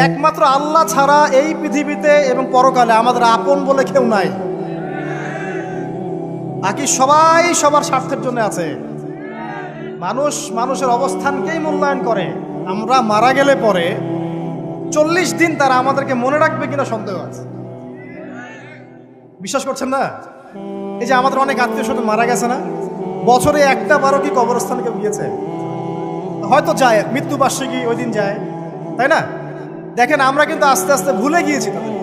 একমাত্র আল্লাহ ছাড়া এই পৃথিবীতে এবং পরকালে আমাদের আপন বলে কেউ নাই। বাকি সবাই সবার স্বার্থের জন্য আছে। মানুষ মানুষের অবস্থানকেই মূল্যায়ন করে। আমরা মারা গেলে পরে 40 দিন তারা আমাদেরকে মনে রাখবে কিনা সন্দেহ আছে। বিশ্বাস করছেন না? এই যে আমাদের অনেক আত্মীয় স্বজন মারা গেছে না, বছরে একটা বারো কি কবরস্থানে কেউ গিয়েছে? হয়তো যায়, মৃত্যুবার্ষিকী ওই দিন যায়, তাই না? দেখেন আমরা কিন্তু আস্তে আস্তে ভুলে গিয়েছি তাদের,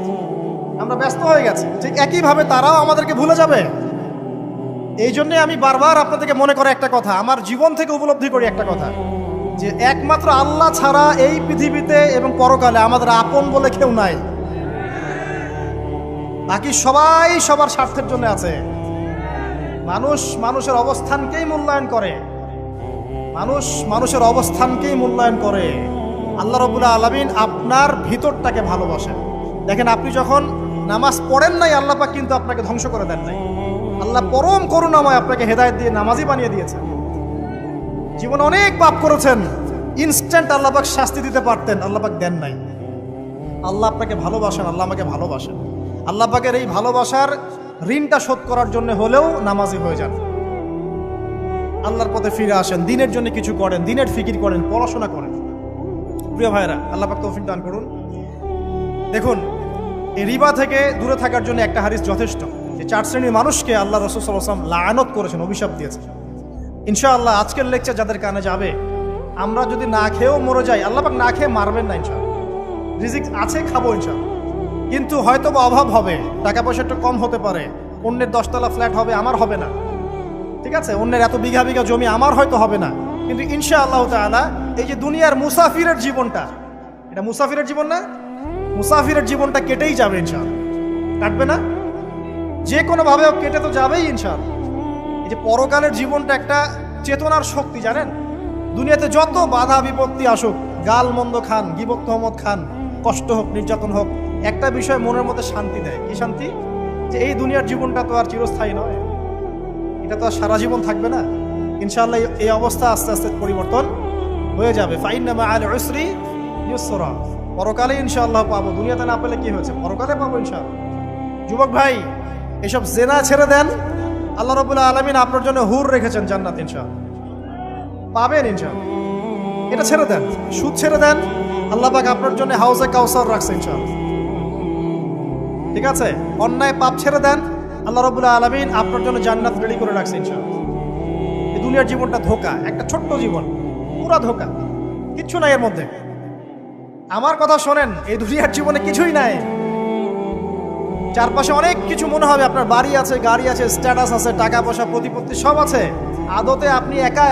আমরা ব্যস্ত হয়ে গেছি। ঠিক একইভাবে তারাও আমাদেরকে ভুলে যাবে। এই জন্যে আমি বারবার আপনাদেরকে মনে করে একটা কথা, আমার জীবন থেকে উপলব্ধি করি একটা কথা, যে একমাত্র আল্লাহ ছাড়া এই পৃথিবীতে এবং পরকালে আমাদের আপন বলে কেউ নাই। বাকি সবাই সবার স্বার্থের জন্য আছে। মানুষ মানুষের অবস্থানকেই মূল্যায়ন করে। মানুষ মানুষের অবস্থানকেই মূল্যায়ন করে। আল্লাহ রাব্বুল আলামিন আপনার ভিতরটাকে ভালোবাসেন। দেখেন, আপনি যখন নামাজ পড়েন নাই, আল্লাহ পাক কিন্তু আপনাকে ধ্বংস করে দেন নাই। আল্লাহ পরম করুণাময় আপনাকে হেদায়েত দিয়ে নামাজি বানিয়ে দিয়েছেন। জীবনে অনেক পাপ করেছেন, ইনস্ট্যান্ট আল্লাহ পাক শাস্তি দিতে পারতেন, আল্লাহ পাক দেন নাই। আল্লাহ আপনাকে ভালোবাসেন, আল্লাহ আমাকে ভালোবাসেন। আল্লাহ পাকের এই ভালোবাসার ঋণটা শোধ করার জন্য হলেও নামাজি হয়ে যান, আল্লাহর পথে ফিরে আসেন, দিনের জন্য কিছু করেন, দিনের ফিকির করেন, পড়াশোনা করেন। প্রিয় ভাইরা, আল্লাহ পাক তৌফিক দান করুন। দেখুন, এই রিবা থেকে দূরে থাকার জন্য একটা হাদিস যথেষ্ট, যে 4 শ্রেণীর মানুষকে আল্লাহ রাসূল সাল্লাল্লাহু আলাইহি ওয়াসাল্লাম লাআনত করেছেন, অভিশাপ দিয়েছেন। ইনশাআল্লাহ আজকের লেকচার যাদের কানে যাবে, আমরা যদি না খেয়েও মরে যাই, আল্লাহ পাক না খেয়ে মারবেন না ইনশাআল্লাহ। রিজিক আছে, খাবো ইনশাআল্লাহ। কিন্তু হয়তো বা অভাব হবে, টাকা পয়সা একটু কম হতে পারে, অন্যের 10 তলা ফ্ল্যাট হবে, আমার হবে না, ঠিক আছে? অন্যের এত বিঘা বিঘা জমি আমার হয়তো হবে না। কিন্তু ইনশাআল্লাহ তাআলা এই যে দুনিয়ার মুসাফিরের জীবনটা, এটা মুসাফিরের জীবন না? মুসাফিরের জীবনটা কেটেই যাবে ইনশাআল্লাহ। কাটবে না? যে কোনোভাবে কেটে তো যাবেই ইনশাআল্লাহ। এই যে পরকালের জীবনটা একটা চেতনার শক্তি, জানেন? দুনিয়াতে যত বাধা বিপত্তি আসুক, গাল মন্দ খান, গীবত তহমত খান, কষ্ট হোক, নির্যাতন হোক, একটা বিষয় মনের মধ্যে শান্তি দেয়। কি শান্তি? যে এই দুনিয়ার জীবনটা তো আর চিরস্থায়ী নয়, এটা তো আর সারা জীবন থাকবে না। ইনশাআল্লাহ এই অবস্থা আস্তে আস্তে পরিবর্তন হয়ে যাবে। ফাইন্না মাআল উসরি ইউসরা, পরকালে ইনশাআল্লাহ পাবো। দুনিয়াতে না পেলে কি হয়েছে, পরকালে পাবো ইনশাআল্লাহ। যুবক ভাই, এসব জেনা ছেড়ে দেন, আল্লাহ রাব্বুল আলামিন আপনার জন্য হুর রেখেছেন জান্নাত, ইনশাআল্লাহ পাবেন ইনশাআল্লাহ। এটা ছেড়ে দেন, সুদ ছেড়ে দেন, আল্লাহ পাক আপনার জন্য হাউজে কাউসার রাখছে ইনশাআল্লাহ, ঠিক আছে? অন্যায় পাপ ছেড়ে দেন, আল্লাহ রাব্বুল আলামিন আপনার জন্য জান্নাত রেডি করে রাখছে ইনশাআল্লাহ। এই দুনিয়ার জীবনটা ধোঁকা, একটা ছোট্ট জীবন, পুরা ধোঁকা, কিচ্ছু নাই এর মধ্যে। আমার কথা শোনেন, এই দুনিয়ার জীবনে কিছুই নাই। চারপাশে অনেক কিছু মনে হবে, আপনার বাড়ি আছে, গাড়ি আছে, স্ট্যাটাস আছে, টাকা পয়সা, প্রতিপত্তি সব আছে। আদতে আপনি একা,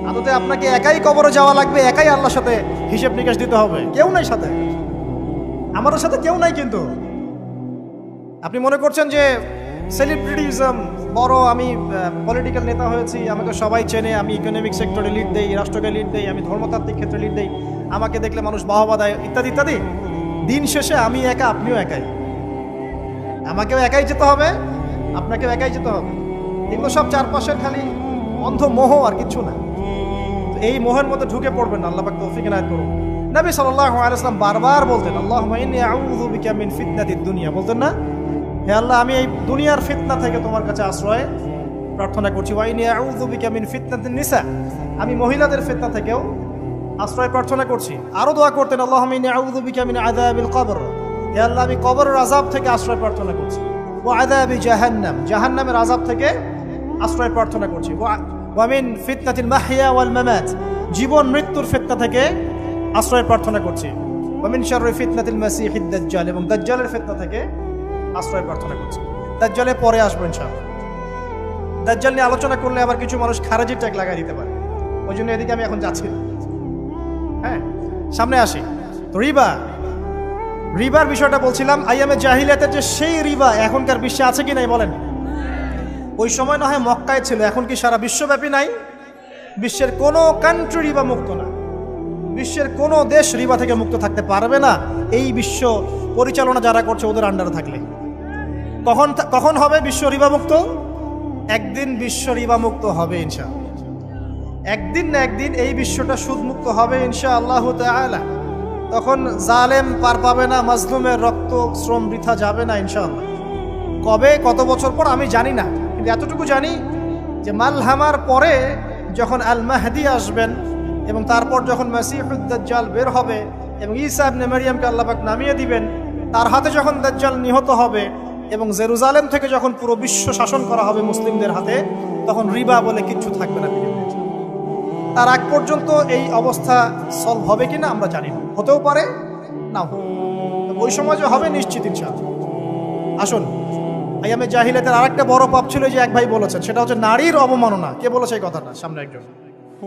আদতে আপনাকে একাই কবরে যাওয়া লাগবে, একাই আল্লাহর সাথে হিসেব নিকাশ দিতে হবে। কেউ নাই সাথে, আমাদের সাথে কেউ নাই। কিন্তু আপনি মনে করছেন যে সেলিব্রিটিজম, বড় আমি পলিটিক্যাল নেতা হয়েছি, আমাকে সবাই চেনে, আমি ইকোনমিক সেক্টরে লিড দেই, রাষ্ট্রকে লিড দেই, আমি ধর্মতাত্ত্বিক ক্ষেত্রে লিড দেই, আমাকে দেখলে মানুষ বাহবা দেয়, ইত্যাদি ইত্যাদি। দিন শেষে আমি একা, আপনিও একাই। আমাকেও একাই যেতে হবে, আপনাকেও একাই যেতে হবে। এগুলো সব চারপাশের খালি অন্ধ মোহ, আর কিছু না। এই মোহের মধ্যে ঢুকে পড়বেন না, আল্লাহ পাক তৌফিক এনায়েত করুন। নবী সাল্লাল্লাহু আলাইহি ওয়াসাল্লাম বারবার বলতেন, আল্লাহুম্মা ইন্নী আউযু বিকা মিন ফিতনাতিদ দুনিয়া, বলতেন না? হে আল্লাহ, আমি এই দুনিয়ার ফিতনা থেকে তোমার কাছে আশ্রয় প্রার্থনা করছি। ওয়া ইন্নী আউযু বিকা মিন ফিতনাতিন নিসা, আমি মহিলাদের ফিতনা থেকেও আশ্রয় প্রার্থনা করছি। আরো দোয়া করতেন, আল্লাহুম্মা ইন্নী আউযু বিকা মিন আযাবিল কবর, হে আল্লাহ, আমি কবরের আযাব থেকে আশ্রয় প্রার্থনা করছি। ওয়া আযাবি জাহান্নাম, জাহান্নামের আযাব থেকে আশ্রয় প্রার্থনা করছি। ওয়া মিন ফিতনাতিল মাহইয়া ওয়াল মামাত, জীবন মৃত্যুর ফিতনা থেকে আশ্রয় প্রার্থনা করছি। ওয়া মিন শাররি ফিতনাতিল মাসিহিদ দাজ্জাল, এবং দাজ্জালের ফিতনা থেকে আশ্রয় প্রার্থনা করছি। দাজ্জালে পরে আসবো ইনশাআল্লাহ। দাজ্জাল নিয়ে আলোচনা করলে আবার কিছু মানুষ খারাজি ট্যাগ লাগাই দিতে পারে, ওই জন্য এদিকে আমি এখন যাচ্ছি না। হ্যাঁ, সামনে আসি। তো রিবার বিষয়টা বলছিলাম। আইয়ামে জাহিলিয়াতের যে সেই রিবা এখনকার বিশ্বে আছে কি নাই বলেন? ওই সময় না হয় মক্কায় ছিল, এখন কি সারা বিশ্বব্যাপী নাই? বিশ্বের কোনো কান্ট্রি রিবা মুক্ত না, বিশ্বের কোনো দেশ রিবা থেকে মুক্ত থাকতে পারবে না, এই বিশ্ব পরিচালনা যারা করছে ওদের আন্ডারে থাকলে। কখন হবে বিশ্ব রিবা মুক্ত? একদিন বিশ্ব রিবা মুক্ত হবে ইনশাআল্লাহ। একদিন না একদিন এই বিশ্বটা সুদমুক্ত হবে ইনশাআল্লাহু তাআলা। তখন জালেম পার পাবে না, মাজলুমের রক্ত শ্রম বৃথা যাবে না ইনশাআল্লাহ। কবে, কত বছর পর আমি জানি না, কিন্তু এতটুকু জানি যে মালহামার পরে যখন আল মাহদি আসবেন এবং তারপর যখন মাসিহুদ দাজ্জাল বের হবে এবং ঈসা ইবনে মারইয়ামকে আল্লাহ পাক নামিয়ে দিবেন, তার হাতে যখন দাজ্জাল নিহত হবে এবং জেরুজালেম থেকে যখন পুরো বিশ্ব শাসন করা হবে মুসলিমদের হাতে, তখন রিবা বলে কিচ্ছু থাকবে না পৃথিবীতে। তার আগ পর্যন্ত এই অবস্থা সলভ হবে কিনা আমরা জানি না, হতেও পারে না। ওই সময় যে হবে নিশ্চিত ইনশাআল্লাহ। আসুন, আইয়ামে জাহিলিয়াতের আরেকটা বড় পাপ ছিল যে এক ভাই বলেছেন, সেটা হচ্ছে নারীর অবমাননা। কে বলেছে এই কথাটা? সামনে একজন।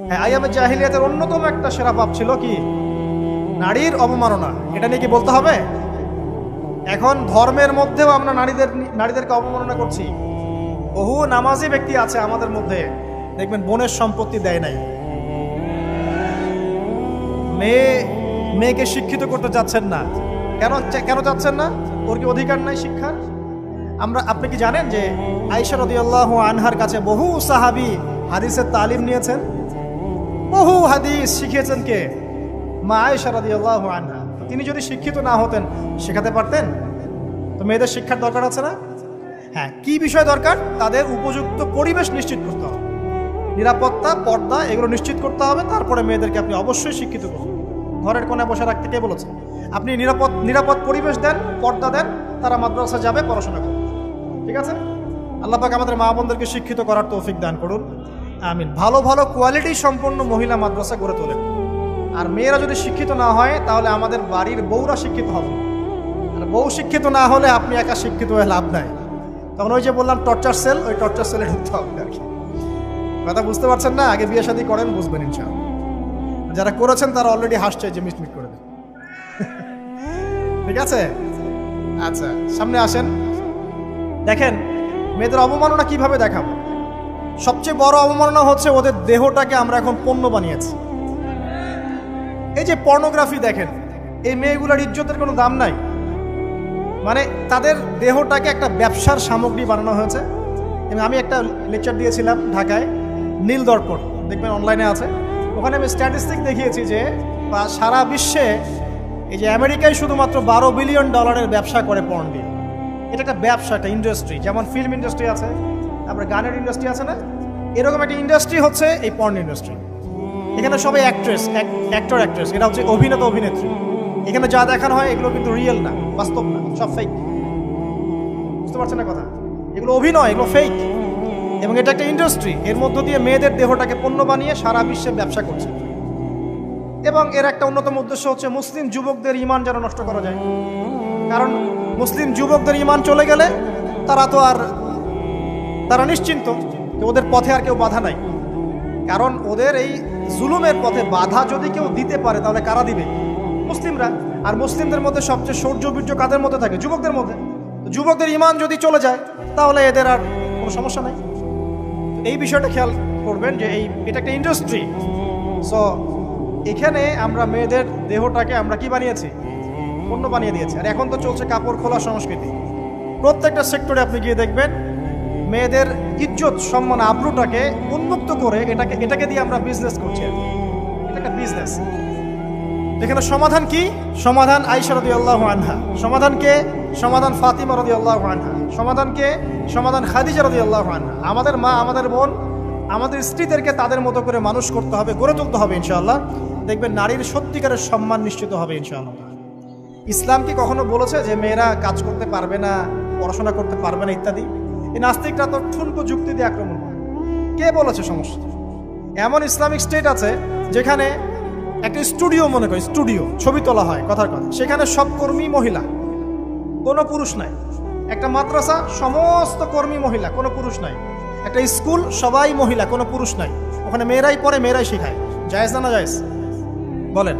হ্যাঁ, আইয়ামে জাহিলিয়াতের অন্যতম একটা সেরা পাপ ছিল কি? নারীর অবমাননা। এটা নিয়ে কি বলতে হবে? এখন ধর্মের মধ্যেও আমরা নারীদেরকে অবমাননা করছি। বহু নামাজি ব্যক্তি আছে আমাদের মধ্যে, দেখবেন বোনের সম্পত্তি দেয় নাই, মেয়েকে শিক্ষিত করতে যাচ্ছেন না। কেন যাচ্ছেন না? ওর কি অধিকার নাই শিক্ষার? আপনি কি জানেন যে আয়েশা রাদিয়াল্লাহু আনহার কাছে বহু সাহাবী হাদিসের তালিম নিয়েছেন, বহু হাদিস শিখিয়েছেন কে? মা আয়েশা রাদিয়াল্লাহু আনহা। তিনি যদি শিক্ষিত না হতেন শেখাতে পারতেন? তো মেয়েদের শিক্ষার দরকার আছে না? হ্যাঁ, কি বিষয় দরকার? তাদের উপযুক্ত পরিবেশ নিশ্চিত করতে হবে, নিরাপত্তা, পর্দা এগুলো নিশ্চিত করতে হবে। তারপরে মেয়েদেরকে আপনি অবশ্যই শিক্ষিত করুন। ঘরের কোণে বসে রাখতে কে বলেছে? আপনি নিরাপদ পরিবেশ দেন, পর্দা দেন, তারা মাদ্রাসা যাবে, পড়াশোনা করবে। ঠিক আছে? আল্লাহ পাক আমাদের মা বোনদেরকে শিক্ষিত করার তৌফিক দান করুন, আমিন। ভালো ভালো কোয়ালিটি সম্পন্ন মহিলা মাদ্রাসা গড়ে তোলেন। আর মেয়েরা যদি শিক্ষিত না হয় তাহলে আমাদের বাড়ির বউরা শিক্ষিত হবে। আর বউ শিক্ষিত না হলে আপনি একা শিক্ষিত হয়ে লাভ নাই। তখন ওই যে বললাম টর্চার সেল, ওই টর্চার সেলে ঢুকতে হবে আর কি। কথা বুঝতে পারছেন না? আগে বিয়ে শাদী করেন, বুঝবেন ইনশাআল্লাহ। যারা করেছেন তারা অলরেডি হাসছে যে মিটমিট করে দেন। ঠিক আছে? আচ্ছা, সামনে আসেন। দেখেন মেয়েদের অবমাননা কিভাবে দেখাবো। সবচেয়ে বড় অবমাননা হচ্ছে ওদের দেহটাকে আমরা এখন পণ্য বানিয়েছি। এই যে পর্নোগ্রাফি দেখেন, এই মেয়েগুলোর ইজ্জতের কোনো দাম নাই। মানে তাদের দেহটাকে একটা ব্যবসার সামগ্রী বানানো হয়েছে। এবং আমি একটা লেকচার দিয়েছিলাম ঢাকায়, নীল দর্পণ, দেখবেন অনলাইনে আছে। ওখানে আমি স্ট্যাটিস্টিক দেখিয়েছি যে সারা বিশ্বে এই যে আমেরিকায় শুধুমাত্র $12 বিলিয়ন ব্যবসা করে পর্ন দিয়ে। এটা একটা ব্যবসা, একটা ইন্ডাস্ট্রি। যেমন ফিল্ম ইন্ডাস্ট্রি আছে, তারপরে গানের ইন্ডাস্ট্রি আছে না, এরকম একটা ইন্ডাস্ট্রি হচ্ছে এই পর্ন ইন্ডাস্ট্রি। এখানে সবাই অ্যাক্টর অ্যাক্ট্রেস, এটা হচ্ছে অভিনেতা অভিনেত্রী। এখানে যা দেখানো হয় এগুলো কিন্তু রিয়েল না, বাস্তব না, সব ফেক। বুঝতে পারছেন না কথা? এগুলো অভিনয়, এগুলো ফেক। এবং এটা একটা ইন্ডাস্ট্রি, এর মধ্য দিয়ে মেয়েদের দেহটাকে পণ্য বানিয়ে সারা বিশ্বে ব্যবসা করছে। এবং এর একটা অন্যতম উদ্দেশ্য হচ্ছে মুসলিম যুবকদের ঈমান যেন নষ্ট করা যায়। কারণ মুসলিম যুবকদের ঈমান চলে গেলে তারা নিশ্চিন্ত যে ওদের পথে আর কেউ বাধা নাই। কারণ ওদের এই জুলুমের পথে বাধা যদি কেউ দিতে পারে তাহলে কারা দিবে? মুসলিমরা। আর মুসলিমদের মধ্যে সবচেয়ে শৌর্য বীর্য কাদের মধ্যে থাকে? যুবকদের মধ্যে। যুবকদের ঈমান যদি চলে যায় তাহলে এদের আর কোনো সমস্যা নাই। এই বিষয়টা খেয়াল করবেন যে এটা একটা ইন্ডাস্ট্রি। সো এখানে আমরা মেয়েদের দেহটাকে আমরা কি বানিয়েছি? পণ্য বানিয়ে দিয়েছি। আর এখন তো চলছে কাপড় খোলা সংস্কৃতি। প্রত্যেকটা সেক্টরে আপনি গিয়ে দেখবেন মেয়েদের ইজ্জত, সম্মান, আব্রুটাকে উন্মুক্ত করে এটাকে দিয়ে আমরা বিজনেস করছি। এটা একটা বিজনেস। এখানে সমাধান কি? সমাধান আয়েশা রাদিয়াল্লাহু আনহা। সমাধান কে? সমাধান ফাতিমা রাদিয়াল্লাহু আনহা। সমাধান কে? সমাধান খাদিজা রাদিয়াল্লাহু আনহা। আমাদের মা, আমাদের বোন, আমাদের স্ত্রীদেরকে তাদের মতো করে মানুষ করতে হবে, গড়ে তুলতে হবে ইনশাআল্লাহ। দেখবেন নারীর সত্যিকারের সম্মান নিশ্চিত হবে ইনশাআল্লাহ। ইসলাম কি কখনো বলেছে যে মেয়েরা কাজ করতে পারবে না, পড়াশোনা করতে পারবে না ইত্যাদি? এই নাস্তিকরা তো ঠুনকো যুক্তি দিয়ে আক্রমণ করে। কে বলেছে? সমস্যা এমন ইসলামিক স্টেট আছে যেখানে একটা স্টুডিও, মনে করি স্টুডিও, ছবি তোলা হয়, কথার কথা, সেখানে সব কর্মী মহিলা, কোনো পুরুষ নাই। একটা মাদ্রাসা, সমস্ত কর্মী মহিলা, কোনো পুরুষ নাই। একটা স্কুল, সবাই মহিলা, কোনো পুরুষ নাই। ওখানে মেয়েরাই পড়ে, মেয়েরাই শেখায়। জায়েজ না জায়েজ বলেন?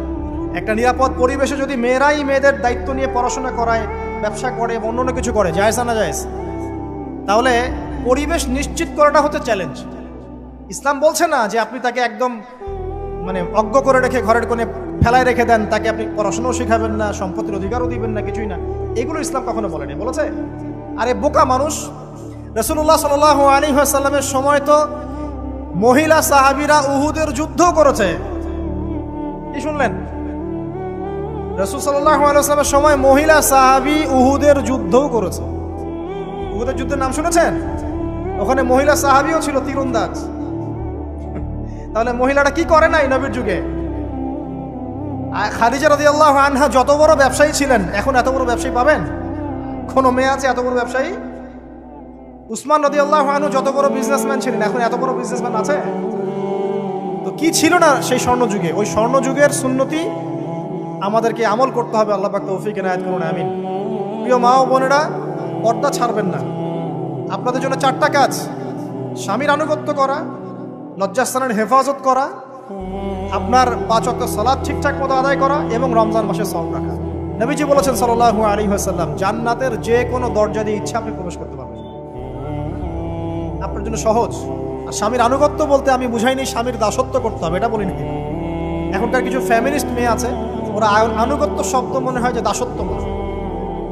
একটা নিরাপদ পরিবেশে যদি মেয়েরাই মেয়েদের দায়িত্ব নিয়ে পড়াশোনা করায়, ব্যবসা করে, অন্য কিছু করে, জায়েজ না জায়েজ? তাহলে পরিবেশ নিশ্চিত করাটা হচ্ছে চ্যালেঞ্জ। ইসলাম বলছে না যে আপনি তাকে একদম অজ্ঞ করে রেখে ঘরের কোণে ফেলায় রেখে দেন, তাকে আপনি পড়াশোনাও শেখাবেন না, সম্পত্তির অধিকারও দিবেন না, কিছুই না। এগুলো ইসলাম কখনো বলেনি। বলেছে? আরে বোকা মানুষ! রাসূলুল্লাহ সাল্লাল্লাহু আলাইহি ওয়াসাল্লামের সময় তো মহিলা সাহাবীরা উহুদের যুদ্ধ করেছে। কি শুনলেন? রাসূল সাল্লাল্লাহু আলাইহি ওয়াসাল্লামের সময় মহিলা সাহাবী উহুদের যুদ্ধও করেছে। উহুদের যুদ্ধের নাম শুনেছেন? ওখানে মহিলা সাহাবীও ছিল তীরন্দাজ। তাহলে মহিলাটা কি করে নাই নবীর যুগে? খাদিজা রাদিয়াল্লাহু আনহা যত বড় ব্যবসায়ী ছিলেন, এখন এত বড় ব্যবসায়ী পাবেন? কোন মেয়ে আছে এত বড় ব্যবসায়ী? উসমান রাদিয়াল্লাহু আনহু যত বড় বিজনেসম্যান ছিলেন, এখন এত বড় বিজনেসম্যান আছে? তো কি ছিল না সেই স্বর্ণ যুগে? ওই স্বর্ণ যুগের সুন্নতি আমাদেরকে আমল করতে হবে। আল্লাহ পাক তৌফিক এনায়েত করুন, আমিন। প্রিয় মা ও বোনেরা, পর্দা ছাড়বেন না। আপনাদের জন্য 4টা কাজ: স্বামীর আনুগত্য করা, লজ্জাস্থানের হেফাজত করা, আপনার 5 ওয়াক্ত সালাত ঠিকঠাক মতো আদায় করা এবং রমজান মাসে সওম রাখা। নবীজি বলেছেন সাল্লাল্লাহু আলাইহি ওয়াসাল্লাম, জান্নাতের যে কোনো দরজা দিয়ে ইচ্ছা আপনি প্রবেশ করতে পারবেন। আপনার জন্য সহজ। আর স্বামীর আনুগত্য বলতে আমি বুঝাইনি স্বামীর দাসত্ব করতে হবে, এটা বলিনি। এখনকার কিছু ফ্যামিলিস্ট মেয়ে আছে, ওরা আনুগত্য শব্দ মনে হয় যে দাসত্ব বলে।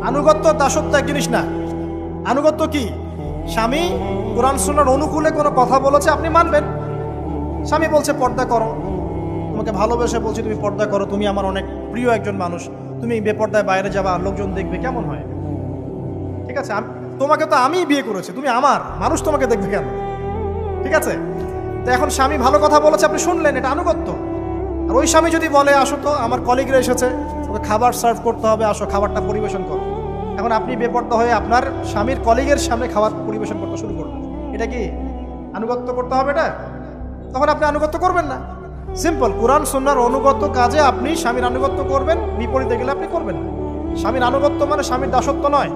আনুগত্য দাসত্ব এক জিনিস না। আনুগত্য কি? স্বামী কোরআন সুন্নাহর অনুকূলে কোনো কথা বলেছে, আপনি মানবেন। স্বামী বলছে পর্দা করো, তোমাকে ভালোবেসে বলছি তুমি পর্দা করো, তুমি আমার অনেক প্রিয় একজন মানুষ, তুমি বেপর্দায় বাইরে যাবা, লোকজন দেখবে, কেমন হয়? ঠিক আছে, তোমাকে তো আমিই বিয়ে করেছি, তুমি আমার, মানুষ তোমাকে দেখবে কেন? ঠিক আছে, তো এখন স্বামী ভালো কথা বলেছে, আপনি শুনলেন, এটা আনুগত্য। আর ওই স্বামী যদি বলে আসো তো আমার কলিগরা এসেছে, ওকে খাবার সার্ভ করতে হবে, আসো খাবারটা পরিবেশন করো, এখন আপনি বেপর্দা হয়ে আপনার স্বামীর কলিগের সামনে খাবার পরিবেশন করতে শুরু করবেন, এটা কি আনুগত্য করতে হবে? এটা তখন আপনি আনুগত্য করবেন না। সিম্পল, কোরআন সুন্নাহর অনুগত কাজে আপনি স্বামীর আনুগত্য করবেন, বিপরীতে গেলে আপনি করবেন না। স্বামীর আনুগত্য মানে স্বামীর দাসত্ব নয়।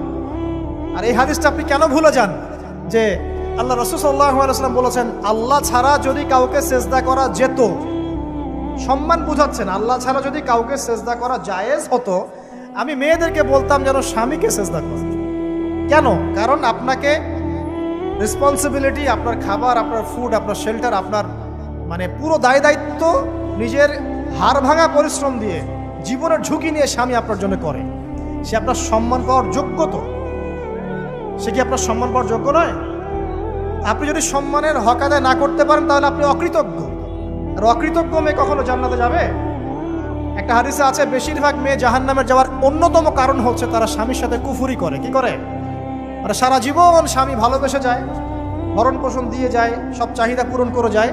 আর এই হাদিসটা আপনি কেন ভুলে যান যে আল্লাহ রাসূল সাল্লাল্লাহু আলাইহি ওয়াসাল্লাম বলেছেন আল্লাহ ছাড়া যদি কাউকে সেজদা করা যেত, সম্মান বুঝাচ্ছেন, আল্লাহ ছাড়া যদি কাউকে সেজদা করা জায়েজ হতো, আমি মেয়েদেরকে বলতাম যেন স্বামীকে সেজদা করে। কেন? কারণ আপনাকে রেসপন্সিবিলিটি, আপনার খাবার, আপনার ফুড, আপনার শেল্টার, আপনার মানে পুরো দায় দায়িত্ব নিজের হাড় ভাঙা পরিশ্রম দিয়ে, জীবনের ঝুঁকি নিয়ে স্বামী আপনার জন্য করে। সে আপনার সম্মান পাওয়ার যোগ্য তো? সে কি আপনার সম্মান পাওয়ার যোগ্য নয়? আপনি যদি সম্মানের হক আদায় না করতে পারেন তাহলে আপনি অকৃতজ্ঞ। আর অকৃতজ্ঞ মেয়ে কখনো জান্নাতে যাবে? একটা হাদিসে আছে বেশিরভাগ মেয়ে জাহান্নামের যাওয়ার অন্যতম কারণ হচ্ছে তারা স্বামীর সাথে কুফরি করে। কি করে? মানে সারা জীবন স্বামী ভালোবেসে যায়, ভরণ পোষণ দিয়ে যায়, সব চাহিদা পূরণ করে যায়,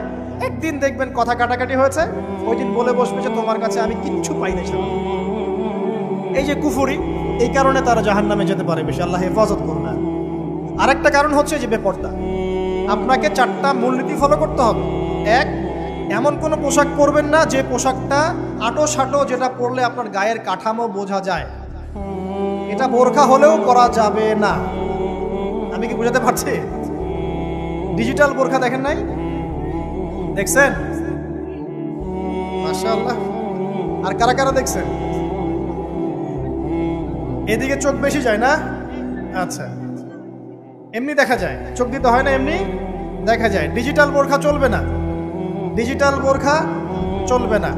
একদিন দেখবেন কথা কাটাকাটি হয়েছে, ওই দিন বলে বসবে যে তোমার কাছে আমি কিচ্ছু পাই না। এই যে কুফরি, এই কারণে তারা জাহান্নামে যেতে পারে বেশি। আল্লাহ হেফাজত করবে। আরেকটা কারণ হচ্ছে যে বেপর্দা। আপনাকে 4টা মূলনীতি ফলো করতে হবে। 1, এমন কোনো পোশাক পরবেন না যে পোশাকটা আটো সাটো, যেটা পরলে আপনার গায়ের কাঠামো বোঝা যায়। এটা বোরখা হলেও পরা যাবে না। আমি কি বুঝাতে পারছি? ডিজিটাল বোরখা দেখেন নাই? দেখছেন? মাশাআল্লাহ। আর কারা কারা দেখছেন? এদিকে চোখ বেশি যায় না? আচ্ছা, এমনি দেখা যায়, চোখ দিতে হয় না, এমনি দেখা যায়। ডিজিটাল বোরখা চলবে না, ডিজিটাল বোরখা চলবে না।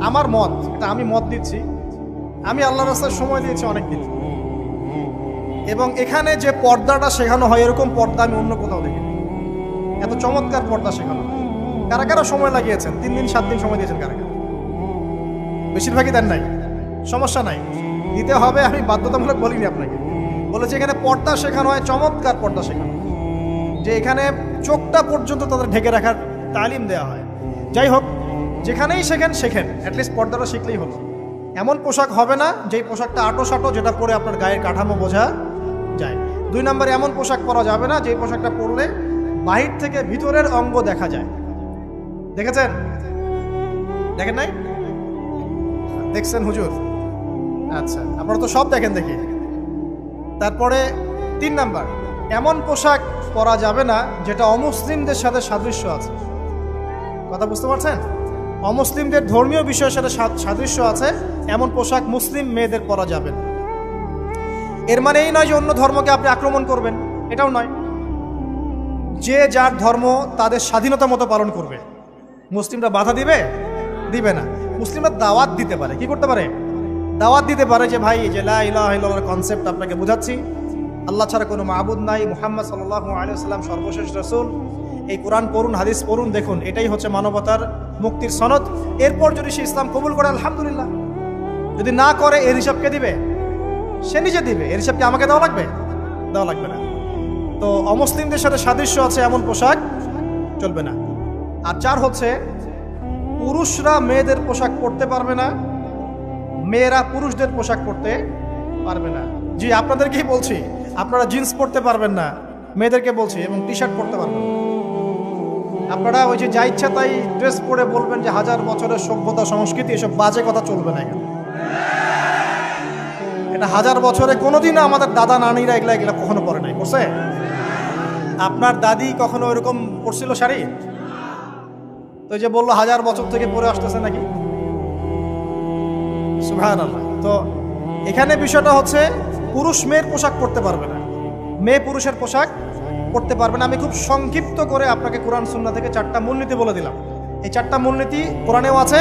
আমার মত, এটা আমি মত দিচ্ছি, আমি আল্লাহর রাস্তায় সময় দিয়েছি অনেক দিন, এবং এখানে যে পর্দাটা শেখানো হয় এরকম পর্দা আমি অন্য কোথাও দেখিনি। এত চমৎকার পর্দা শেখানো হয়। কারা কারা সময় লাগিয়েছেন? 3 দিন 7 দিন সময় দিয়েছেন কারা কারা? বেশিরভাগই দেন নাই। সমস্যা নাই, দিতে হবে, আমি বাধ্যতামূলক বলিনি আপনাকে। বলেছি এখানে পর্দা শেখানো হয়, চমৎকার পর্দা শেখানো হয়, যে এখানে চোখটা পর্যন্ত তাদের ঢেকে রাখার তালিম দেওয়া হয়। যাই হোক, যেখানেই শেখেন, অ্যাটলিস্ট পর্দাটা শিখলেই হলো। এমন পোশাক হবে না যেই পোশাকটা আটো সাটো, যেটা পরে আপনার গায়ের কাঠামো বোঝা যায়। 2 নম্বরে এমন পোশাক পরা যাবে না যেই পোশাকটা পরলে বাহির থেকে ভিতরের অঙ্গ দেখা যায়। দেখেছেন? দেখেন নাই? দেখছেন হুজুর? আচ্ছা, আপনারা তো সব দেখেন দেখি। তারপরে 3 নাম্বার, এমন পোশাক পরা যাবে না যেটা অমুসলিমদের সাথে সাদৃশ্য আছে। কথা বুঝতে পারছেন? অমুসলিমদের ধর্মীয় বিষয়ের সাথে সাদৃশ্য আছে এমন পোশাক মুসলিম মেয়েদের পরা যাবে না। এর মানে এই নয় যে অন্য ধর্মকে আপনি আক্রমণ করবেন, এটাও নয়। যে যার ধর্ম তাদের স্বাধীনতা মতো পালন করবে। মুসলিমরা বাধা দিবে না। মুসলিমরা দাওয়াত দিতে পারে। কি করতে পারে? দাওয়াত দিতে পারে যে ভাই, যে লা ইলাহা ইল্লাল্লাহর কনসেপ্ট আপনাকে বোঝাচ্ছি, আল্লাহ ছাড়া কোনো মাবুদ নাই, মুহাম্মদ সাল্লাল্লাহু আলাইহি ওয়াসাল্লাম সর্বশেষ রাসূল, এই কোরআন পড়ুন, হাদিস পড়ুন, দেখুন এটাই হচ্ছে মানবতার মুক্তির সনদ। এরপর যদি সে ইসলাম কবুল করে আলহামদুলিল্লাহ, যদি না করে এর হিসাব কে দিবে? সে নিজে দিবে। এর হিসাব কি আমাকে দেওয়া লাগবে? দেওয়া লাগবে না। তো অমুসলিমদের সাথে সাদৃশ্য আছে এমন পোশাক চলবে না। আর 4 হচ্ছে পুরুষরা মেয়েদের পোশাক পরতে পারবে না, মেয়েরা পুরুষদের পোশাক পরতে পারবে না। জি, আপনাদেরকেই বলছি, আপনারা জিন্স পরতে পারবেন না, মেয়েদেরকে বলছি, এবং টি শার্ট পরতে পারবেন না। আপনারা ওই যে যা ইচ্ছা তাই ড্রেস পরে বলবেন যে 1000 বছরের সভ্যতা সংস্কৃতি, এসব বাজে কথা চলবে না এখানে। এটা 1000 বছরে কোনোদিনও আমাদের দাদা নানিরা এগুলা কখনো পরে নাই। পড়ছে? আপনার দাদি কখনো ওইরকম পরছিল শাড়ি? তো যে বললো 1000 বছর থেকে পরে আসতেছে নাকি? সুবহানাল্লাহ। তো এখানে বিষয়টা হচ্ছে পুরুষ মেয়ের পোশাক পরতে পারবে না, মেয়ে পুরুষের পোশাক পড়তে পারবে না। আমি খুব সংক্ষিপ্ত করে আপনাকে কোরআন সুন্নাহ থেকে 4টা মূলনীতি বলে দিলাম। এই 4টা মূলনীতি কোরআনেও আছে,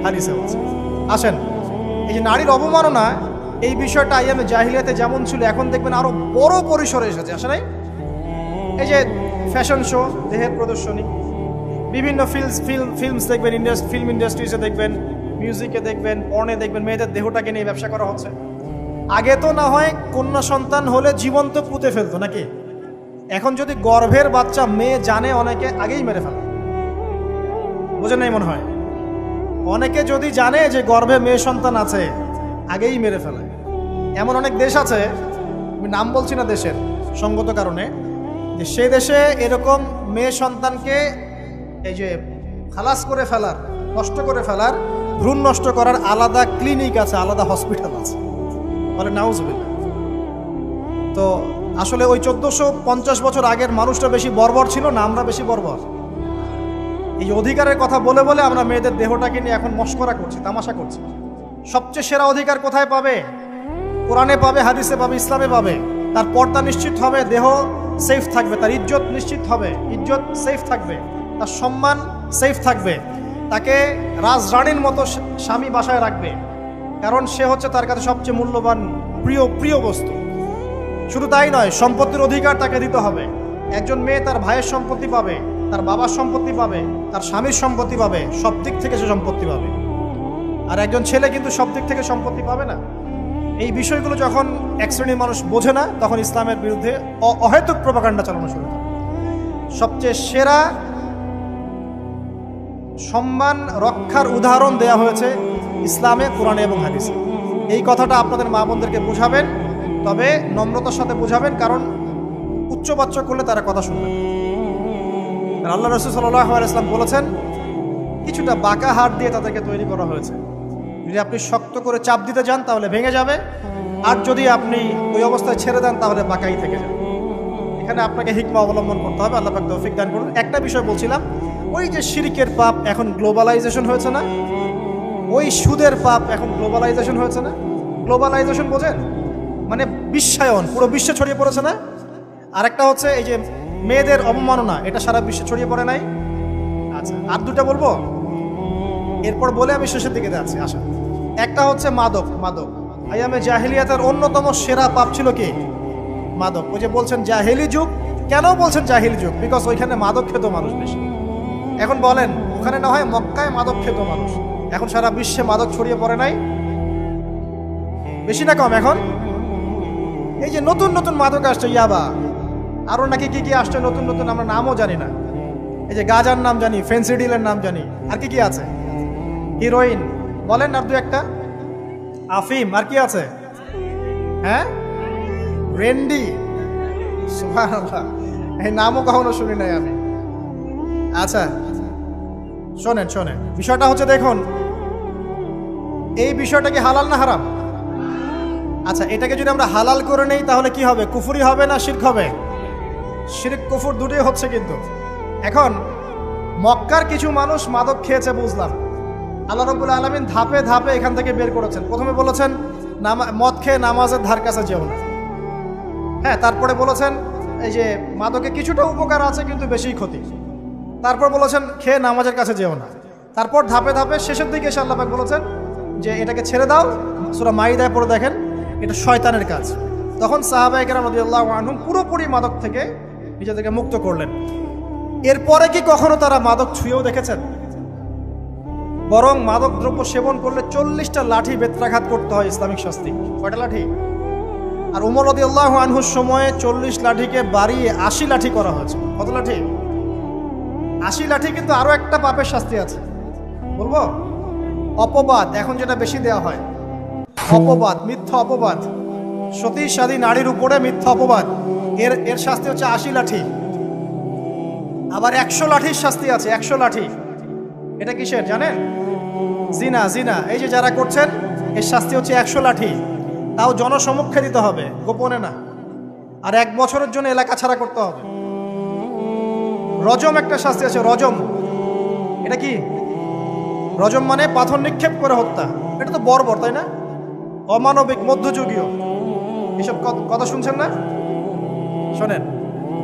হাদিসেও আছে। আসেন, এই যে নারীর অবমাননা, এই বিষয়টা আইয়ামে জাহিলিয়াতে যেমন ছিল, এখন দেখবেন আরো বড় পরিসরে এসেছে। আসে নাই? এই যে ফ্যাশন শো, দেহের প্রদর্শনী, বিভিন্ন ফিল্মস দেখবেন, ফিল্ম ইন্ডাস্ট্রিজে দেখবেন, মিউজিকে দেখবেন, পর্নে দেখবেন, মেয়েদের দেহটাকে নিয়ে ব্যবসা করা হচ্ছে। আগে তো না হয় কন্যা সন্তান হলে জীবন্ত পুঁতে ফেলতো নাকি? এখন যদি গর্ভের বাচ্চা মেয়ে জানে, অনেকে আগেই মেরে ফেলে। বুঝেন নাই মনে হয়? অনেকে যদি জানে যে গর্ভে মেয়ে সন্তান আছে, আগেই মেরে ফেলে। এমন অনেক দেশ আছে, আমি নাম বলছি না দেশের সঙ্গত কারণে, যে সে দেশে এরকম মেয়ে সন্তানকে এই যে খালাস করে ফেলার, নষ্ট করে ফেলার, ভ্রূণ নষ্ট করার আলাদা ক্লিনিক আছে, আলাদা হসপিটাল আছে। বলে নাউজুবিল্লাহ। তো আসলে ওই 1450 বছর আগের মানুষটা বেশি বর্বর ছিল না আমরা বেশি বর্বর? এই অধিকারের কথা বলে বলে আমরা মেয়েদের দেহটাকে নিয়ে এখন মস্করা করছি, তামাশা করছি। সবচেয়ে সেরা অধিকার কোথায় পাবে? কোরআনে পাবে, হাদিসে পাবে, ইসলামে পাবে। তার পর্দা নিশ্চিত হবে, দেহ সেফ থাকবে, তার ইজ্জত নিশ্চিত হবে, ইজ্জত সেফ থাকবে, তার সম্মান সেফ থাকবে, তাকে রাজরানীর মতো স্বামী বাসায় রাখবে, কারণ সে হচ্ছে তার কাছে সবচেয়ে মূল্যবান প্রিয় বস্তু। শুধু তাই নয়, সম্পত্তির অধিকার তাকে দিতে হবে। একজন মেয়ে তার ভাইয়ের সম্পত্তি পাবে, তার বাবার সম্পত্তি পাবে, তার স্বামীর সম্পত্তি পাবে, সব দিক থেকে সে সম্পত্তি পাবে। আর একজন ছেলে কিন্তু সব দিক থেকে সম্পত্তি পাবে না। এই বিষয়গুলো যখন এক শ্রেণীর মানুষ বোঝে না, তখন ইসলামের বিরুদ্ধে অহেতুক প্রপাগান্ডা চালানো শুরু করে। সবচেয়ে সেরা সম্মান রক্ষার উদাহরণ দেয়া হয়েছে ইসলামে, কোরআনে এবং হাদিসে। এই কথাটা আপনাদের মা বোনদেরকে বোঝাবেন, তবে নম্রতার সাথে বোঝাবেন, কারণ উচ্চবাচ্য করলে তারা কথা শুনবে। আল্লাহ রাসূল সাল্লাল্লাহু আলাইহি ওয়াসাল্লাম বলেছেন, কিছুটা বাঁকা হাড় দিয়ে তাদেরকে তৈরি করা হয়েছে। যদি আপনি শক্ত করে চাপ দিতে যান তাহলে ভেঙে যাবে, আর যদি আপনি ওই অবস্থায় ছেড়ে দেন তাহলে বাঁকাই থেকে যাবে। এখানে আপনাকে হিকমা অবলম্বন করতে হবে। আল্লাহ পাক তৌফিক দান করুন। একটা বিষয় বলছিলাম, ওই যে শিরকের পাপ এখন গ্লোবালাইজেশন হয়েছে না, ওই সুদের পাপ এখন গ্লোবালাইজেশন হয়েছে না। গ্লোবালাইজেশন বোঝেন? মানে বিশ্বায়ন, পুরো বিশ্বে ছড়িয়ে পড়েছে না। আরেকটা হচ্ছে এই যে মেয়েদের অবমাননা, এটা সারা বিশ্বে ছড়িয়ে পড়ে নাই? আচ্ছা, আর দুটা বলবো, এরপর বলে আমি শেষের দিকে যাচ্ছি। আসা, একটা হচ্ছে মাদক। আইয়ামে জাহিলিয়াতের অন্যতম সেরা পাপ ছিল কি? মাদক। ওই যে বলছেন জাহিলি যুগ, কেন বলছেন জাহিলি যুগ? বিকজ ওইখানে মাদক খেত মানুষ বেশি। এখন বলেন, ওখানে না হয় মক্কায় মাদক খেত মানুষ, এখন সারা বিশ্বে মাদক ছড়িয়ে পড়ে নাই? বেশি না কম? এখন এই যে নতুন নতুন মাদক আসছে, ইয়াবা, আরো নাকি কি কি আসছে নতুন নতুন, আমরা নামও জানি না। এই যে গাজার নাম জানি, ফেন্সিডিলের নাম জানি, আর কি কি আছে, হিরোইন বলেন, আর দু একটা, আফিম, আর কি আছে? হ্যাঁ, রেন্ডি, সুবহানাল্লাহ, এই নামও কখনো শুনি নাই আমি। আচ্ছা শোনেন, বিষয়টা হচ্ছে, দেখুন এই বিষয়টা কি হালাল না হারাম? আচ্ছা, এটাকে যদি আমরা হালাল করে নেই তাহলে কি হবে? কুফরি হবে না শিরক হবে? শিরক কুফর দুটোই হচ্ছে। কিন্তু এখন মক্কার কিছু মানুষ মাদক খেয়েছে বুঝলাম, আল্লাহ রাব্বুল আলামিন ধাপে ধাপে এখান থেকে বের করেছেন। প্রথমে বলেছেন মদ খেয়ে নামাজের ধার কাছে যেও না। হ্যাঁ, তারপরে বলেছেন এই যে মাদকে কিছুটা উপকার আছে কিন্তু বেশি ক্ষতি। তারপর বলেছেন খেয়ে নামাজের কাছে যেও না। তারপর ধাপে ধাপে শেষের দিকে এসে আল্লাহ পাক বলেছেন যে এটাকে ছেড়ে দাও। সূরা মাইদায় পড়ে দেখেন, এটা শয়তানের কাজ। তখন সাহাবায়ে কেরাম রাদিয়াল্লাহু আনহুম পুরোপুরি মাদক থেকে নিজেদেরকে মুক্ত করলেন। এরপরে কি কখনো তারা মাদক ছুঁয়েও দেখেছেন? বরং মাদকদ্রব্য সেবন করলে 40টা লাঠি বেত্রাঘাত করতে হয় ইসলামিক শাস্তি। কয়টা লাঠি? আর উমর রাদিয়াল্লাহু আনহুর সময়ে 40 লাঠিকে বাড়িয়ে 80 লাঠি করা হয়েছে। কত লাঠি? 80 লাঠি। কিন্তু আরো একটা পাপের শাস্তি আছে, বলবো? অপবাদ। এখন যেটা বেশি দেওয়া হয়, অপবাদ, মিথ্যা অপবাদ, সতী সাদী নারীর উপরে মিথ্যা অপবাদ, এর শাস্তি হচ্ছে 80 লাঠি। আবার 100 লাঠির শাস্তি আছে, 100 লাঠি। এটা কিসের জানেন? জিনা। জিনা এই যে যারা করছেন, এর শাস্তি হচ্ছে 100 লাঠি। তাও জনসমক্ষে দিতে হবে, গোপনে না। আর 1 বছরের জন্য এলাকা ছাড়া করতে হবে। রজম একটা শাস্তি আছে, রজম। এটা কি? রজম মানে পাথর নিক্ষেপ করে হত্যা। এটা তো বর্বর, তাই না? অমানবিক, মধ্যযুগীয়। এসব কথা শুনছেন না? শোনেন,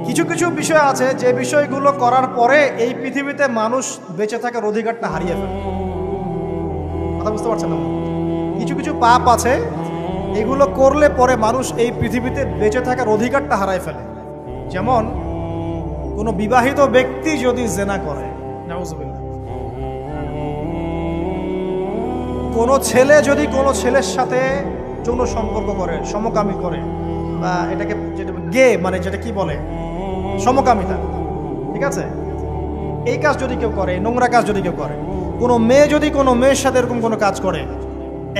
কিছু কিছু বিষয় আছে যে বিষয়গুলো করার পরে এই পৃথিবীতে মানুষ বেঁচে থাকার অধিকারটা হারিয়ে ফেলে। কথা বুঝতে পারছেন না? কিছু কিছু পাপ আছে, এগুলো করলে পরে মানুষ এই পৃথিবীতে বেঁচে থাকার অধিকারটা হারায় ফেলে। যেমন কোনো বিবাহিত ব্যক্তি যদি জেনা করে, নাউজুবিল্লাহ, কোনো ছেলে যদি কোনো ছেলের সাথে যৌন সম্পর্ক করে, সমকামী করে, বা এটাকে যেটা গে মানে যেটা কি বলে, সমকামিতা, ঠিক আছে, এই কাজ যদি কেউ করে, নোংরা কাজ যদি কেউ করে, কোনো মেয়ে যদি কোনো মেয়ের সাথে এরকম কোনো কাজ করে,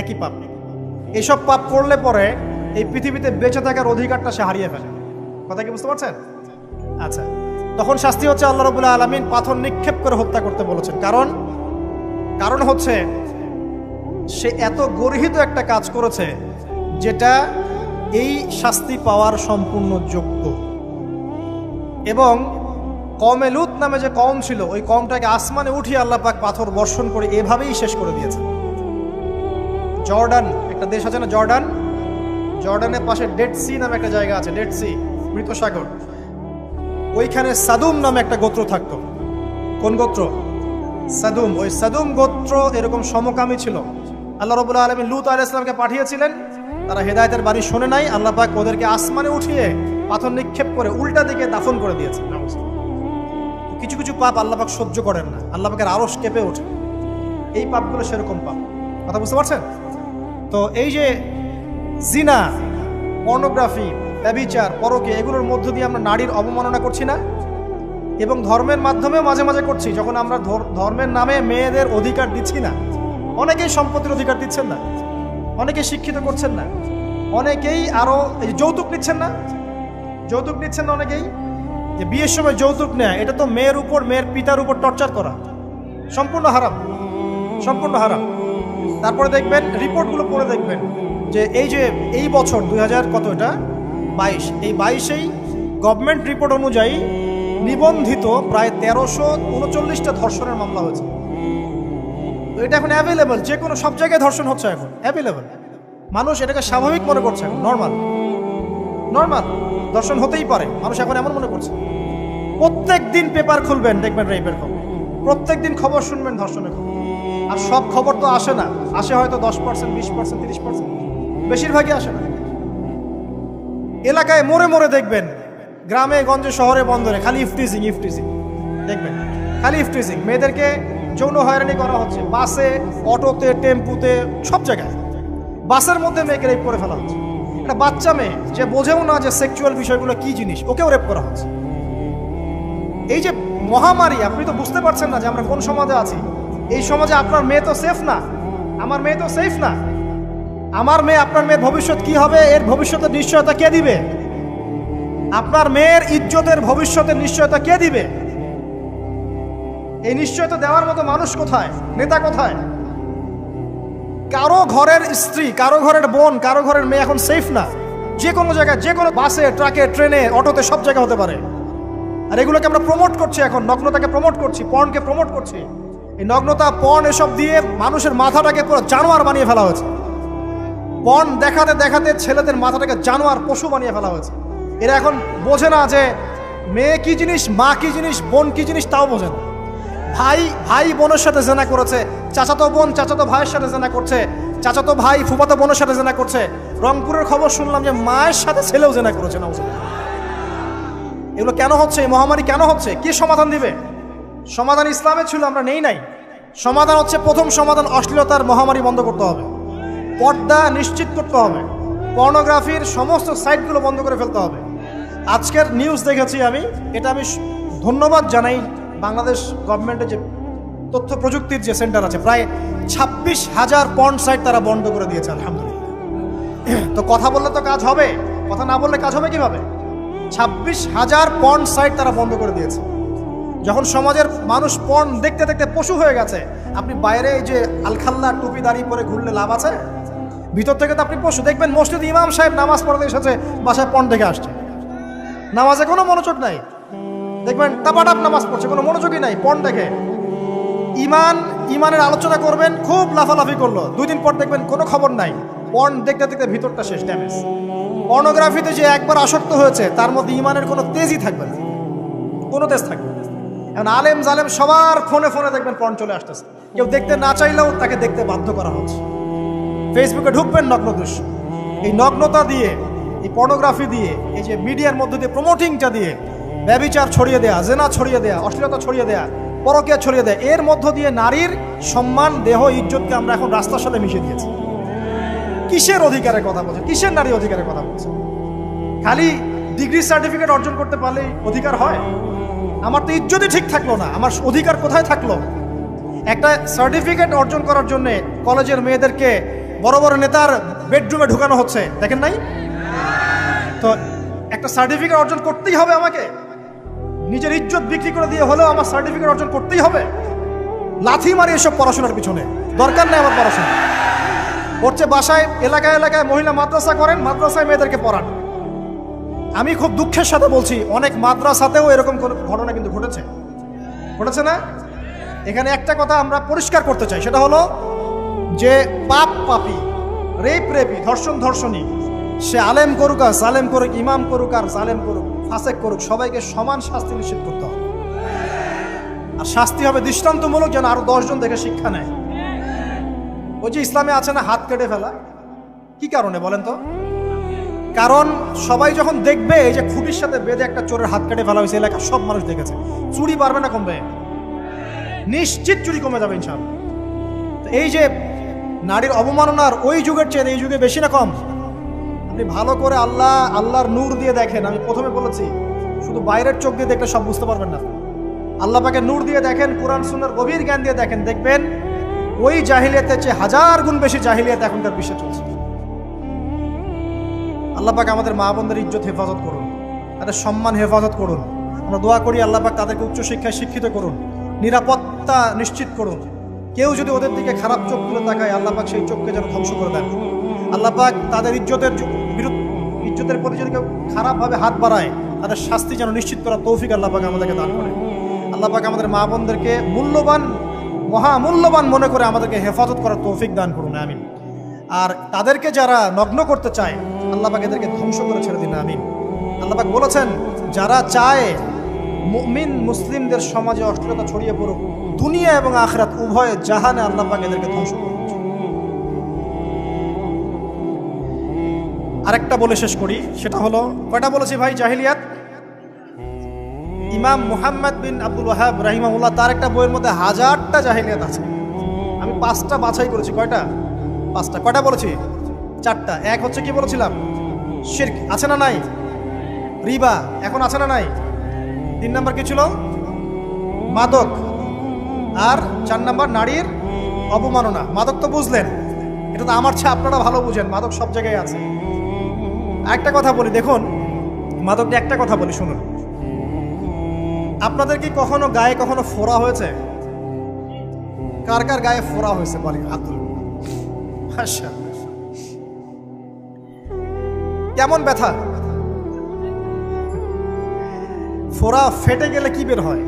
একই পাপ। এইসব পাপ করলে পরে এই পৃথিবীতে বেঁচে থাকার অধিকারটা সে হারিয়ে ফেলে। কথা কি বুঝতে পারছেন? আচ্ছা, তখন শাস্তি হচ্ছে আল্লাহ রাব্বুল আলামিন পাথর নিক্ষেপ করে হত্যা করতে বলেছেন। কারণ হচ্ছে সে এত গর্হিত একটা কাজ করেছে যেটা এই শাস্তি পাওয়ার সম্পূর্ণ যোগ্য। এবং কওমে লূত নামে যে কওম ছিল, ওই কওমটাকে আসমানে উঠিয়ে আল্লাহ পাক পাথর বর্ষণ করে এভাবেই শেষ করে দিয়েছে। জর্ডান একটা দেশ আছে না, জর্ডান, জর্ডানের পাশে ডেড সি নামে একটা জায়গা আছে, ডেড সি, মৃত সাগর। ওইখানে সাদুম নামে একটা গোত্র থাকতো। কোন গোত্র? সাদুম। ওই সাদুম গোত্র এরকম সমকামী ছিল। আল্লাহ রাব্বুল আলামিন লূত আলাইহিস সালামকে পাঠিয়েছিলেন, তারা হেদায়েতের বাণী শোনে নাই। আল্লাহ পাক ওদেরকে আসমানে উঠিয়ে পাথর নিক্ষেপ করে উল্টা দিকে দাফন করে দিয়েছে। কিছু কিছু পাপ আল্লাহ পাক সহ্য করেন না, আল্লাহ পাকের আরশ কেঁপে ওঠে। এই পাপগুলো সেরকম পাপ। কথা বুঝতে পারছেন? তো এই যে জিনা, পর্নোগ্রাফি, ব্যভিচার, পরকে, এগুলোর মধ্য দিয়ে আমরা নারীর অবমাননা করছি না? এবং ধর্মের মাধ্যমেও মাঝে মাঝে করছি, যখন আমরা ধর্মের নামে মেয়েদের অধিকার দিচ্ছি না। অনেকেই সম্পত্তির অধিকার দিচ্ছেন না, অনেকেই শিক্ষিত করছেন না, অনেকেই আরো যৌতুক নিচ্ছেন না, যৌতুক নিচ্ছেন না অনেকেই। যে বিয়ের সময় যৌতুক নেয়, এটা তো মেয়ের উপর, মেয়ের পিতার উপর টর্চার করা, সম্পূর্ণ হারাম, সম্পূর্ণ হারাম। তারপরে দেখবেন, রিপোর্টগুলো পড়ে দেখবেন যে এই বছর 2000 কত, এটা 22, এই 22-এই গভর্নমেন্ট রিপোর্ট অনুযায়ী নিবন্ধিত প্রায় 1339টা ধর্ষণের মামলা হয়েছে। তো এটা এখন অ্যাভেলেবল, যে কোনো সব জায়গায় ধর্ষণ হচ্ছে, এখন অ্যাভেলেবল। মানুষ এটাকে স্বাভাবিক মনে করছে, এখন নর্মাল, নর্মাল ধর্ষণ হতেই পারে, মানুষ এখন এমন মনে করছে। প্রত্যেক দিন পেপার খুলবেন, দেখবেন রেপের খবর, প্রত্যেক দিন খবর শুনবেন ধর্ষণের খবর। আর সব খবর তো আসে না, আসে হয়তো 10%, 20%, 30%, বেশিরভাগই আসে না। এলাকায় মোড়ে মোড়ে দেখবেন, গ্রামে গঞ্জে শহরে বন্দরে খালি ইফটিজিং, ইফটিজিং দেখবেন, খালি ইফটিজিং। মেয়েদেরকে যৌন হয়রানি করা হচ্ছে, বাসে, অটোতে, টেম্পুতে, সব জায়গায়। বাসের মধ্যে মেয়েকে রেপ করে ফেলা হচ্ছে। একটা বাচ্চা মেয়ে যে বোঝেও না যে সেক্সুয়াল বিষয়গুলো কি জিনিস, ওকেও রেপ করা হচ্ছে। এই যে মহামারী, আপনি তো বুঝতে পারছেন না যে আমরা কোন সমাজে আছি। এই সমাজে আপনার মেয়ে তো সেফ না, আমার মেয়ে তো সেফ না। আমার মেয়ে, আপনার মেয়ের ভবিষ্যৎ কি হবে, এর ভবিষ্যতের নিশ্চয়তা কে দিবে? আপনার মেয়ের ইজ্জতের ভবিষ্যতের নিশ্চয়তা কে দিবে? এই নিশ্চয়তা দেওয়ার মতো মানুষ কোথায়, নেতা কোথায়? কারো ঘরের স্ত্রী, কারো ঘরের বোন, কারো ঘরের মেয়ে এখন সেফ না। যে কোনো জায়গায়, যে কোনো বাসে, ট্রাকে, ট্রেনে, অটোতে, সব জায়গায় হতে পারে। আর এগুলোকে আমরা প্রমোট করছি, এখন নগ্নতাকে প্রমোট করছি, পর্নকে প্রমোট করছি। এই নগ্নতা, পর্ন, এসব দিয়ে মানুষের মাথাটাকে পুরো জানোয়ার বানিয়ে ফেলা হয়েছে। পর্ন দেখাতে দেখাতে ছেলেদের মাথাটাকে জানোয়ার, পশু বানিয়ে ফেলা হয়েছে। এরা এখন বোঝে না যে মেয়ে কি জিনিস, মা কি জিনিস, বোন কি জিনিস, তাও বোঝে না। ভাই বোনের সাথে জেনা করেছে, চাচাতো বোন চাচাতো ভাইয়ের সাথে জেনা করছে, চাচাতো ভাই ফুফাতো বোনের সাথে জেনা করছে। রংপুরের খবর শুনলাম যে মায়ের সাথে ছেলেও জেনা করেছে। না, এগুলো কেন হচ্ছে? এই মহামারী কেন হচ্ছে? কি সমাধান দিবে? সমাধান ইসলামে ছিল, আমরা নেই নাই। সমাধান হচ্ছে, প্রথম সমাধান অশ্লীলতার মহামারী বন্ধ করতে হবে, পর্দা নিশ্চিত করতে হবে, পর্নোগ্রাফির সমস্ত সাইটগুলো বন্ধ করে ফেলতে হবে। আজকের নিউজ দেখেছি আমি, এটা আমি ধন্যবাদ জানাই বাংলাদেশ গভর্নমেন্টের যে তথ্য প্রযুক্তির যে সেন্টার আছে, প্রায় 26,000 পর্ন সাইট তারা বন্ধ করে দিয়েছে, আলহামদুলিল্লাহ। তো কথা বললে তো কাজ হবে, কথা না বললে কাজ হবে কিভাবে? 26,000 পর্ন সাইট তারা বন্ধ করে দিয়েছে। যখন সমাজের মানুষ পর্ন দেখতে দেখতে পশু হয়ে গেছে, আপনি বাইরে এই যে আলখাল্লা টুপি দাঁড়িয়ে পরে ঘুরলে লাভ আছে? ভিতর থেকে তো আপনি পশু। দেখবেন মসজিদ ইমাম সাহেব নামাজ পড়তে এসেছে, বাসায় পর্ন দেখে আসছে, নামাজে কোনো মনোযোগ নাই। দেখবেন টাপাটাপ নামাজ পড়ছে, কোনো মনোযোগই নাই, পর্ন দেখে। ইমানের আলোচনা করবেন, খুব লাফালাফি করলো, 2 দিন পর দেখবেন কোনো খবর নাই, পর্ন দেখতে দেখতে ভিতরটা শেষ, ড্যামেজ। পর্নোগ্রাফিতে যে একবার আসক্ত হয়েছে, তার মধ্যে ইমানের কোনো তেজই থাকবে না, কোনো তেজ থাকবে না। এখন আলেম জালেম সবার ফোনে ফোনে দেখবেন পর্ন চলে আসতেছে, কেউ দেখতে না চাইলেও তাকে দেখতে বাধ্য করা হচ্ছে। ফেসবুকে ঢুকবেন, নগ্ন দৃশ্য। এই নগ্নতা দিয়ে, এই পর্নোগ্রাফি দিয়ে, এই যে মিডিয়ার মধ্যে দিয়ে প্রমোটিংটা দিয়ে ব্যভিচার ছড়িয়ে দেয়া, জেনা ছড়িয়ে দেয়া, অশ্লীলতা ছড়িয়ে দেয়া, পরকীয়া ছড়িয়ে দেয়, এর মধ্য দিয়ে নারীর সম্মান, দেহ, ইজ্জতকে আমরা এখন রাস্তার সাথে মিশিয়ে দিয়েছি। কিসের অধিকারের কথা বলছে? কিসের নারী অধিকারের কথা বলছে? খালি ডিগ্রি সার্টিফিকেট অর্জন করতে পারলেই অধিকার হয়? আমার তো ইজ্জতই ঠিক থাকলো না, আমার অধিকার কোথায় থাকলো? একটা সার্টিফিকেট অর্জন করার জন্য কলেজের মেয়েদেরকে বড় বড় নেতার বেডরুমে ঢুকানো হচ্ছে, দেখেন নাই? তো একটা সার্টিফিকেট অর্জন করতেই হবে আমাকে, নিজের ইজ্জত বিক্রি করে দিয়ে হলেও আমার সার্টিফিকেট অর্জন করতেই হবে। লাথি মারি এসব পড়াশোনার পিছনে, দরকার নেই আমার পড়াশোনা। করছে বাসায়, এলাকায় এলাকায় মহিলা মাদ্রাসা করেন, মাদ্রাসায় মেয়েদেরকে পড়ান। আমি খুব দুঃখের সাথে বলছি, অনেক মাদ্রাসাতেও এরকম ঘটনা কিন্তু ঘটেছে না? এখানে একটা কথা আমরা পরিষ্কার করতে চাই, সেটা হলো যে পাপ পাপী, রেপি, ধর্ষণী, সে আলেম করুক আর জালেম করুক, ইমাম করুক আর জালেম করুক, ফাসেক করুক, সবাইকে সমান শাস্তি নিশ্চিত করতে হবে। আর শাস্তি হবে দৃষ্টান্তমূলক, যেন আরো 10 জন দেখে শিক্ষা নেয়। ওই যে ইসলামে আছে না, হাত কেটে ফেলা, কি কারণে বলেন তো? কারণ সবাই যখন দেখবে এই যে খুঁটির সাথে বেঁধে একটা চোরের হাত কেটে ফেলা হয়েছে, এলাকার সব মানুষ দেখেছে, চুরি বাড়বে না কমবে? নিশ্চিত চুরি কমে যাবে ইনশাআল্লাহ। তো এই যে নারীর অবমাননার ওই যুগের চেয়ে এই যুগে বেশি না কম? আপনি ভালো করে আল্লাহর নূর দিয়ে দেখেন। আমি প্রথমে বলেছি, শুধু বাইরের চোখ দিয়ে দেখলে সব বুঝতে পারবেন না। আল্লাহ পাকে নূর দিয়ে দেখেন, কোরআন সুন্নাহর গভীর জ্ঞান দিয়ে দেখেন, দেখবেন ওই জাহিলিয়াতের চেয়ে 1000 গুণ বেশি জাহিলিয়াত এখনকার বিশ্বে চলছে। আল্লাহ পাক আমাদের মা বোনদের ইজ্জত হেফাজত করুন, তাদের সম্মান হেফাজত করুন। আমরা দোয়া করি আল্লাহ পাক তাদেরকে উচ্চশিক্ষায় শিক্ষিত করুন, নিরাপত্তা নিশ্চিত করুন। কেউ যদি ওদের দিকে খারাপ চোখ তুলে তাকায়, আল্লাহ পাক সেই চোখকে যেন ধ্বংস করে দেন। আল্লাহ পাক তাদের ইজ্জতের প্রতি যদি কেউ খারাপভাবে হাত বাড়ায়, তাদের শাস্তি যেন নিশ্চিত করার তৌফিক আল্লাহ পাক আমাদেরকে দান করে। আল্লাহ পাক আমাদের মা বোনদেরকে মহামূল্যবান মনে করে আমাদেরকে হেফাজত করার তৌফিক দান করুন, আমিন। আর তাদেরকে যারা নগ্ন করতে চায়, আল্লাহ পাক এদেরকে ধ্বংস করে ছেড়ে দিন, আমিন। আল্লাহ পাক বলেছেন, যারা চায় মুমিন মুসলিমদের সমাজে অশ্লীলতা ছড়িয়ে পড়ুক, দুনিয়া এবং আখিরাত উভয় জাহানে আল্লাহ পাক এদেরকে ধ্বংস করুন। আরেকটা বলে শেষ করি, সেটা হলো, কয়টা বলেছি ভাই? জাহিলিয়াত। ইমাম মুহাম্মদ বিন আব্দুল ওয়াহাব রাহিমাহুল্লাহ, তার একটা বইয়ের মধ্যে 1000টা জাহিলিয়াত আছে। আমি 5টা বাছাই করেছি। কয়টা? 5টা। কয়টা বলেছি? 4টা। এক হচ্ছে কি বলেছিলাম? শিরক, আছে না নাই? রিবা এখন আছে না নাই? 3 নাম্বার কি ছিল? মাদক। আর 4 নাম্বার নারীর অবমাননা। মাদক তো বুঝলেন, এটা তো আমার চেয়ে আপনারা ভালো বুঝেন, মাদক সব জায়গায় আছে। একটা কথা বলি, দেখুন মাদক নিয়ে একটা কথা বলি, শুনুন। আপনাদের কি কখনো গায়ে কখনো ফোড়া হয়েছে? কার কার গায়ে ফোড়া হয়েছে বলি? আচ্ছা, কেমন ব্যথা? ফোড়া ফেটে গেলে কি বের হয়?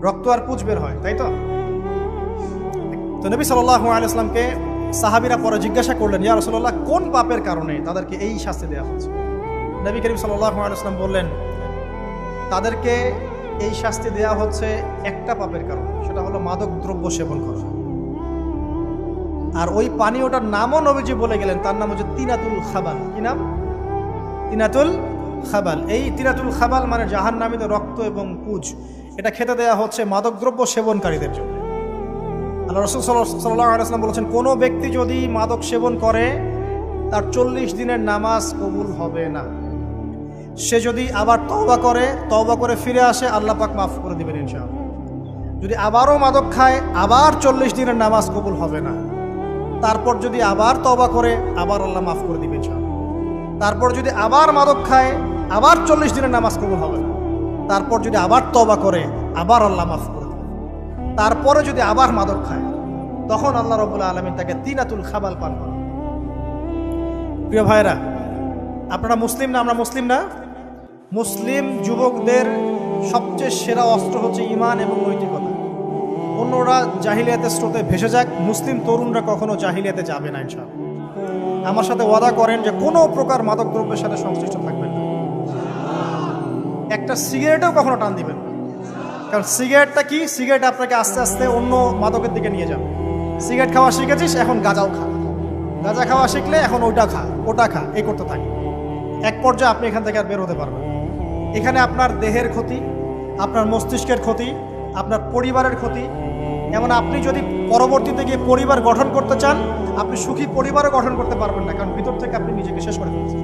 রক্ত আর পুঁজ বের হয়, তাই তো? তো নবী সাল্লাল্লাহু আলাইহি ওয়াসাল্লামকে সাহাবীরা পরে জিজ্ঞাসা করলেন, ইয়া রাসূলুল্লাহ, কোন পাপের কারণে তাদেরকে এই শাস্তি দেওয়া হচ্ছে? নবী করিম সাল্লাল্লাহু আলাইহি ওয়াসাল্লাম বললেন, তাদেরকে এই শাস্তি দেওয়া হচ্ছে একটা পাপের কারণে, সেটা হলো মাদক দ্রব্য সেবন করা। আর ওই পানীয়টার নামও নবীজি বলে গেলেন, তার নাম হচ্ছে তিনাতুল খাবাল। কি নাম? তিনাতুল খাবাল। এই তিনাতুল খাবাল মানে জাহান্নামীদের রক্ত এবং পুঁজ। এটা খেতে দেয়া হচ্ছে মাদকদ্রব্য সেবনকারীদের জন্য। আল্লাহ রাসূল সাল্লাল্লাহু আলাইহি ওয়াসাল্লাম বলেছেন, কোনো ব্যক্তি যদি মাদক সেবন করে তার 40 দিনের নামাজ কবুল হবে না। সে যদি আবার তওবা করে ফিরে আসে, আল্লাহ পাক মাফ করে দিবেন ইনশাআল্লাহ। যদি আবারও মাদক খায়, আবার 40 দিনের নামাজ কবুল হবে না। তারপর যদি আবার তওবা করে, আবার আল্লাহ মাফ করে দিবেন ইনশাআল্লাহ। তারপর যদি আবার মাদক খায়, আবার 40 দিনের নামাজ কবুল হবে না। তারপর যদি আবার তওবা করে, আবার আল্লাহ মাফ করে দিবেন। তারপরে যদি আবার মাদক খায়, তখন আল্লাহ রাব্বুল আলামিন তাকে তিনাতুল খাবাল পান করেন। প্রিয় ভাইরা, আপনারা মুসলিম না? আমরা মুসলিম না? মুসলিম যুবকদের সবচেয়ে সেরা অস্ত্র হচ্ছে ঈমান এবং নৈতিকতা। অন্যরা জাহিলিয়াতের স্রোতে ভেসে যাক, মুসলিম তরুণরা কখনো জাহিলিয়াতে যাবে না ইনশাআল্লাহ। আমার সাথে ওয়াদা করেন যে কোনো প্রকার মাদক দ্রব্যের সাথে সংশ্লিষ্ট থাকবেন না। একটা সিগারেটেও কখনো টান দিবেন না, কারণ সিগারেটটা কি? সিগারেট আপনাকে আস্তে আস্তে অন্য মাদকের দিকে নিয়ে যাবে। সিগারেট খাওয়া শিখেছিস, এখন গাঁজাও খা। গাঁজা খাওয়া শিখলে এখন ওটা খা, এই করতে থাকে। এক পর্যায়ে আপনি এখান থেকে আর বের হতে পারবেন। এখানে আপনার দেহের ক্ষতি, আপনার মস্তিষ্কের ক্ষতি, আপনার পরিবারের ক্ষতি। এমন আপনি যদি পরবর্তীতে গিয়ে পরিবার গঠন করতে চান, আপনি সুখী পরিবারও গঠন করতে পারবেন না, কারণ ভিতর থেকে আপনি নিজেকে শেষ করে ফেলছেন।